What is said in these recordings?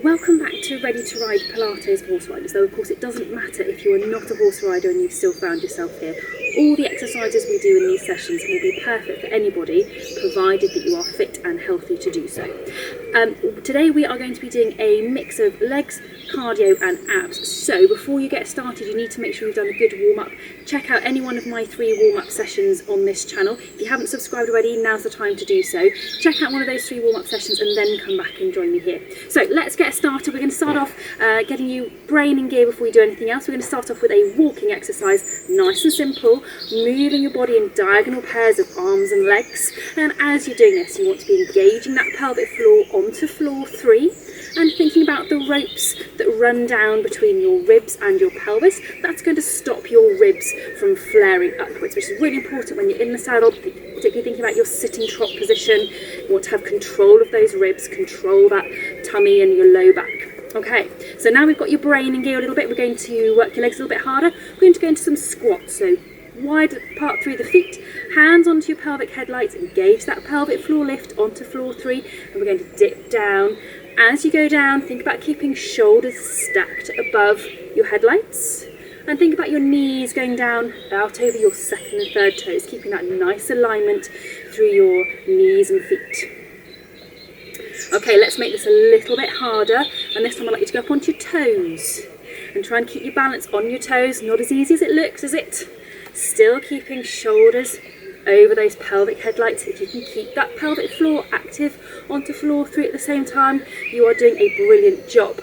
Welcome back to Ready to Ride Pilates Horse Riders, though of course it doesn't matter if you are not a horse rider and you've still found yourself here. All the exercises we do in these sessions will be perfect for anybody, provided that you are fit and healthy to do so. Today we are going to be doing a mix of legs, cardio and abs. So before you get started, you need to make sure you've done a good warm-up. Check out any one of my 3 warm-up sessions on this channel. If you haven't subscribed already, now's the time to do so. Check out one of those 3 warm-up sessions and then come back and join me here. So let's get started. We're going to start off getting you brain in gear before we do anything else. We're going to start off with a walking exercise, nice and simple, moving your body in diagonal pairs of arms and legs. And as you're doing this, you want to be engaging that pelvic floor onto floor 3 and thinking about the ropes that run down between your ribs and your pelvis. That's going to stop your ribs from flaring upwards, which is really important when you're in the saddle, particularly thinking about your sitting trot position. You want to have control of those ribs, control that tummy and your low back. Okay, so now we've got your brain in gear a little bit, we're going to work your legs a little bit harder. We're going to go into some squats, so wide apart through the feet, hands onto your pelvic headlights, engage that pelvic floor lift onto floor 3, and we're going to dip down. As you go down, think about keeping shoulders stacked above your headlights, and think about your knees going down out over your 2nd and 3rd toes, keeping that nice alignment through your knees and feet. Okay, let's make this a little bit harder, and this time I'd like you to go up onto your toes and try and keep your balance on your toes. Not as easy as it looks, is it? Still keeping shoulders over those pelvic headlights. If you can keep that pelvic floor active onto floor 3 at the same time, you are doing a brilliant job.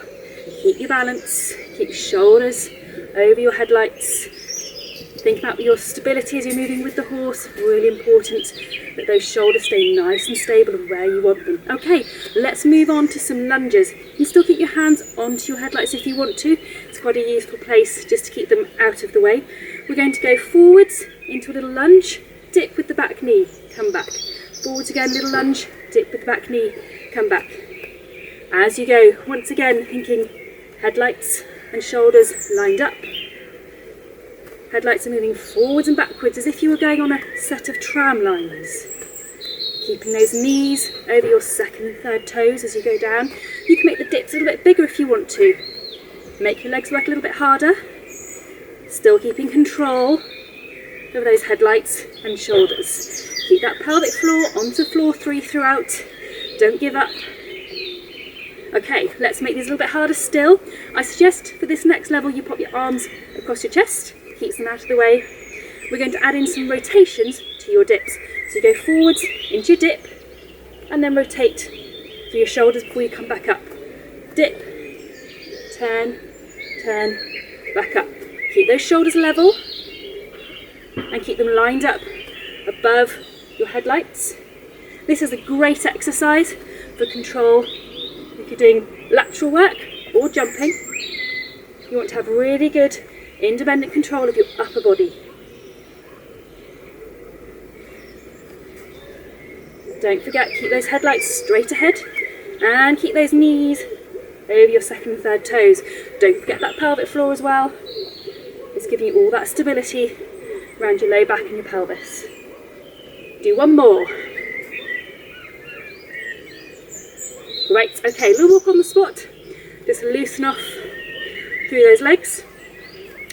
Keep your balance, keep shoulders over your headlights. Think about your stability as you're moving with the horse. Really important that those shoulders stay nice and stable and where you want them. Okay, let's move on to some lunges. You can still keep your hands onto your headlights if you want to. It's quite a useful place just to keep them out of the way. We're going to go forwards into a little lunge, dip with the back knee, come back. Forwards again, little lunge, dip with the back knee, come back. As you go, once again, thinking headlights and shoulders lined up. Headlights are moving forwards and backwards as if you were going on a set of tram lines. Keeping those knees over your 2nd and 3rd toes as you go down. You can make the dips a little bit bigger if you want to. Make your legs work a little bit harder. Still keeping control over those headlights and shoulders. Keep that pelvic floor onto floor 3 throughout. Don't give up. Okay, let's make these a little bit harder still. I suggest for this next level you pop your arms across your chest, keeps them out of the way. We're going to add in some rotations to your dips. So you go forwards into your dip and then rotate through your shoulders before you come back up. Dip, turn, turn, back up. Keep those shoulders level and keep them lined up above your headlights. This is a great exercise for control. If you're doing lateral work or jumping, you want to have really good independent control of your upper body. Don't forget, keep those headlights straight ahead and keep those knees over your 2nd and 3rd toes. Don't forget that pelvic floor as well. It's giving you all that stability around your low back and your pelvis. Do one more. Great, okay, little walk on the spot. Just loosen off through those legs.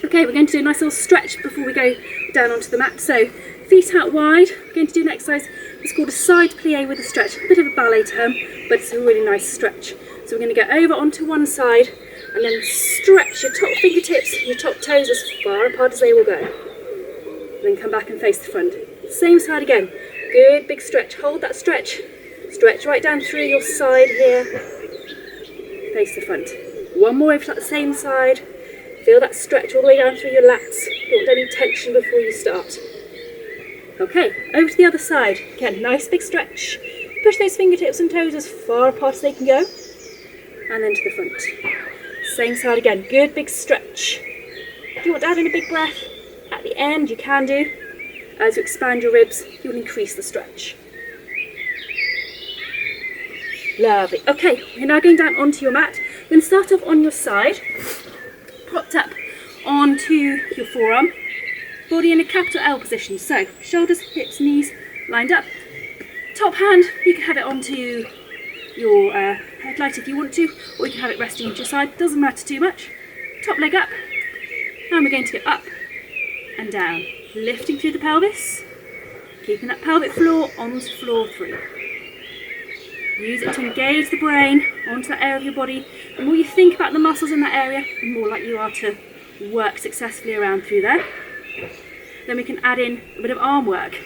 Okay, we're going to do a nice little stretch before we go down onto the mat. So, feet out wide. We're going to do an exercise. It's called a side plie with a stretch. A bit of a ballet term, but it's a really nice stretch. So we're going to go over onto one side and then stretch your top fingertips, your top toes as far apart as they will go. And then come back and face the front. Same side again. Good big stretch. Hold that stretch. Stretch right down through your side here. Face the front. One more over to that same side. Feel that stretch all the way down through your lats. Don't want any tension before you start. Okay, over to the other side. Again, nice big stretch. Push those fingertips and toes as far apart as they can go. And then to the front. Same side again. Good big stretch. If you want to add in a big breath at the end, you can do. As you expand your ribs, you will increase the stretch. Lovely. Okay, you're now going down onto your mat. We're going to start off on your side, propped up onto your forearm, body in a capital L position. So, shoulders, hips, knees lined up. Top hand, you can have it onto your headlight if you want to, or you can have it resting onto your side, doesn't matter too much. Top leg up, and we're going to go up and down, lifting through the pelvis, keeping that pelvic floor onto floor 3. Use it to engage the brain onto that area of your body. The more you think about the muscles in that area, the more likely you are to work successfully around through there. Then we can add in a bit of arm work.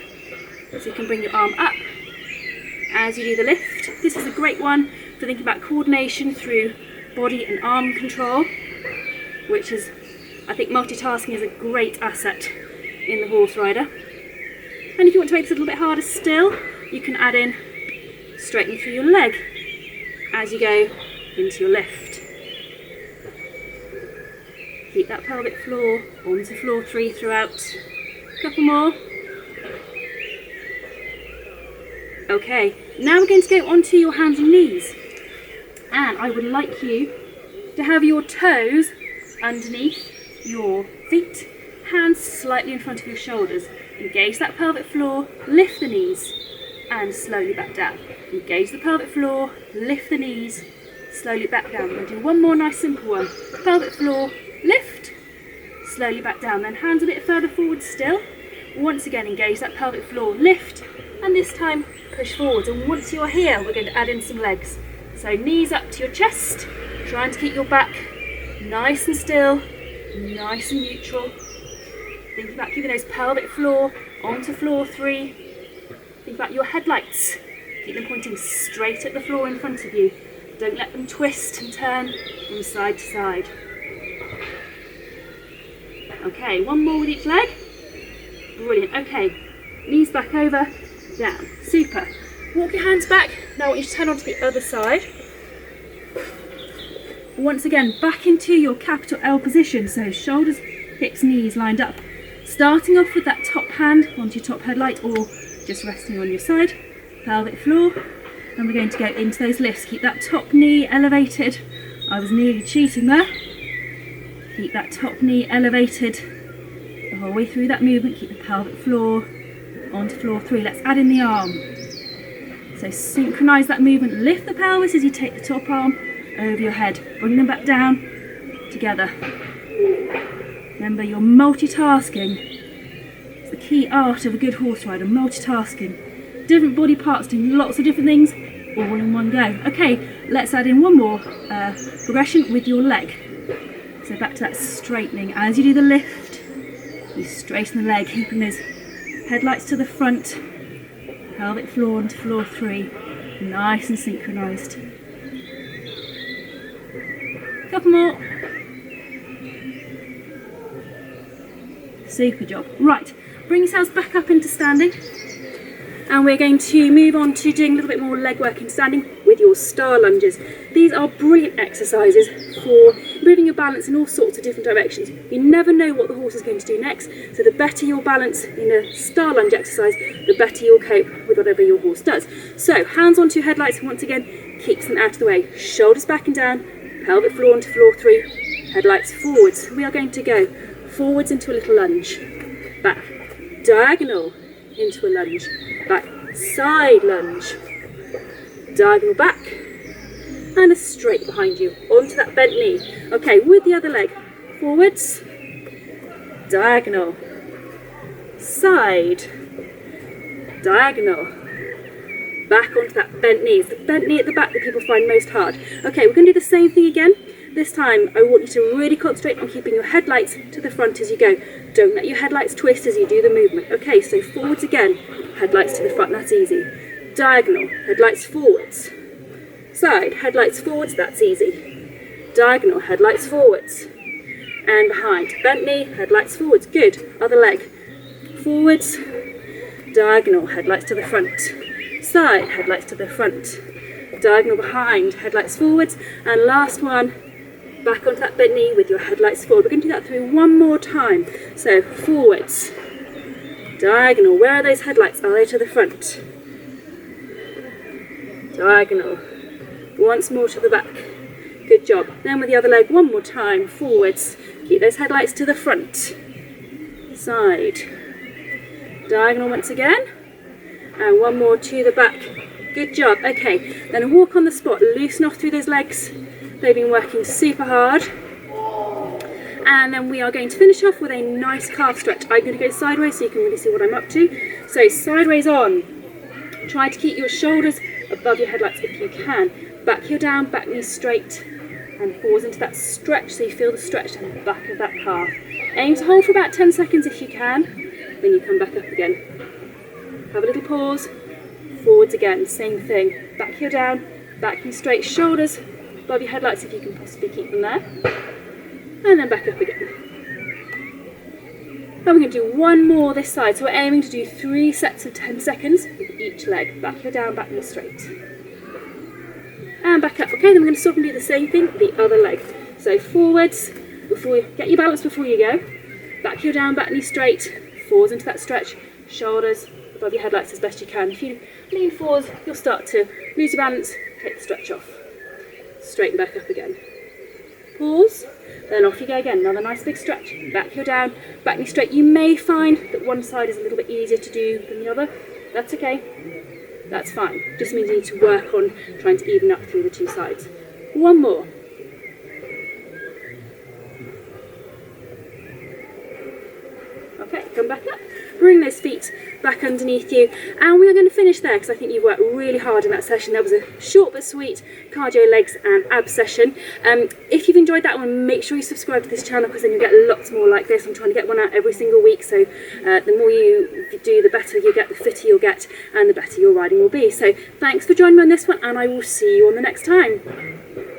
So you can bring your arm up as you do the lift. This is a great one for thinking about coordination through body and arm control, which is, I think multitasking is a great asset in the horse rider. And if you want to make this a little bit harder still, you can add in straightening through your leg as you go into your lift. Keep that pelvic floor onto floor 3 throughout. Couple more. Okay, now we're going to go onto your hands and knees. And I would like you to have your toes underneath your feet, hands slightly in front of your shoulders. Engage that pelvic floor, lift the knees, and slowly back down. Engage the pelvic floor, lift the knees, slowly back down. We're going to do one more nice simple one. Pelvic floor, lift, slowly back down. Then hands a bit further forward still. Once again, engage that pelvic floor, lift, and this time push forwards. And once you're here, we're going to add in some legs. So knees up to your chest, trying to keep your back nice and still, nice and neutral. Think about keeping those pelvic floor onto floor 3. Think about your headlights. Keep them pointing straight at the floor in front of you. Don't let them twist and turn from side to side. Okay, one more with each leg. Brilliant. Okay, knees back over, down. Super. Walk your hands back. Now I want you to turn onto the other side. Once again, back into your capital L position. So shoulders, hips, knees lined up. Starting off with that top hand onto your top headlight or just resting on your side. Pelvic floor. And we're going to go into those lifts. Keep that top knee elevated. I was nearly cheating there. Keep that top knee elevated the whole way through that movement. Keep the pelvic floor onto floor 3. Let's add in the arm. So synchronise that movement. Lift the pelvis as you take the top arm over your head. Bring them back down together. Remember, you're multitasking. It's the key art of a good horse rider, multitasking. Different body parts doing lots of different things all in one go. Okay, let's add in one more progression with your leg. So back to that straightening. As you do the lift, you straighten the leg, keeping those headlights to the front, pelvic floor onto floor 3, nice and synchronised. Couple more. Super job. Right, bring yourselves back up into standing. And we're going to move on to doing a little bit more leg work in standing with your star lunges. These are brilliant exercises for moving your balance in all sorts of different directions. You never know what the horse is going to do next, so the better your balance in a star lunge exercise, the better you'll cope with whatever your horse does. So hands onto your headlights, once again, keeps them out of the way. Shoulders back and down, pelvic floor onto floor 3, headlights forwards. We are going to go forwards into a little lunge, back, diagonal into a lunge, back, side lunge, diagonal back, and a straight behind you, onto that bent knee. Okay, with the other leg, forwards, diagonal, side, diagonal, back onto that bent knee. It's the bent knee at the back that people find most hard. Okay, we're going to do the same thing again. This time I want you to really concentrate on keeping your headlights to the front as you go. Don't let your headlights twist as you do the movement. Okay, so forwards again, headlights to the front, that's easy. Diagonal, headlights forwards. Side, headlights forwards, that's easy. Diagonal, headlights forwards. And behind, bent knee, headlights forwards, good. Other leg, forwards, diagonal, headlights to the front. Side, headlights to the front. Diagonal behind, headlights forwards. And last one, back onto that bent knee with your headlights forward. We're going to do that through one more time. So forwards, diagonal. Where are those headlights? Are they to the front? Diagonal. Once more to the back. Good job. Then with the other leg, one more time. Forwards. Keep those headlights to the front. Side. Diagonal once again. And one more to the back. Good job. Okay, then a walk on the spot. Loosen off through those legs. They've been working super hard. And then we are going to finish off with a nice calf stretch. I'm going to go sideways so you can really see what I'm up to. So sideways on. Try to keep your shoulders above your headlights if you can. Back heel down, back knee straight, and pause into that stretch so you feel the stretch down the back of that calf. Aim to hold for about 10 seconds if you can. Then you come back up again. Have a little pause. Forwards again, same thing. Back heel down, back knee straight, shoulders above your headlights if you can possibly keep them there. And then back up again. Then we're going to do one more this side. So we're aiming to do 3 sets of 10 seconds with each leg. Back heel down, back knee straight. And back up. Okay, then we're going to stop and do the same thing with the other leg. So forwards, before you get your balance before you go. Back heel down, back knee straight. Forwards into that stretch. Shoulders above your headlights as best you can. If you lean forwards, you'll start to lose your balance. Take the stretch off. Straighten back up again. Pause. Then off you go again. Another nice big stretch. Back heel down, back knee straight. You may find that one side is a little bit easier to do than the other. That's okay. That's fine. Just means you need to work on trying to even up through the two sides. One more. Okay, come back up. Bring those feet back underneath you, and we are going to finish there because I think you've worked really hard in that session. That was a short but sweet cardio, legs and abs session. If you've enjoyed that one, make sure you subscribe to this channel because then you'll get lots more like this. I'm trying to get one out every single week, so the more you do, the better you get, the fitter you'll get, and the better your riding will be. So thanks for joining me on this one, and I will see you on the next time.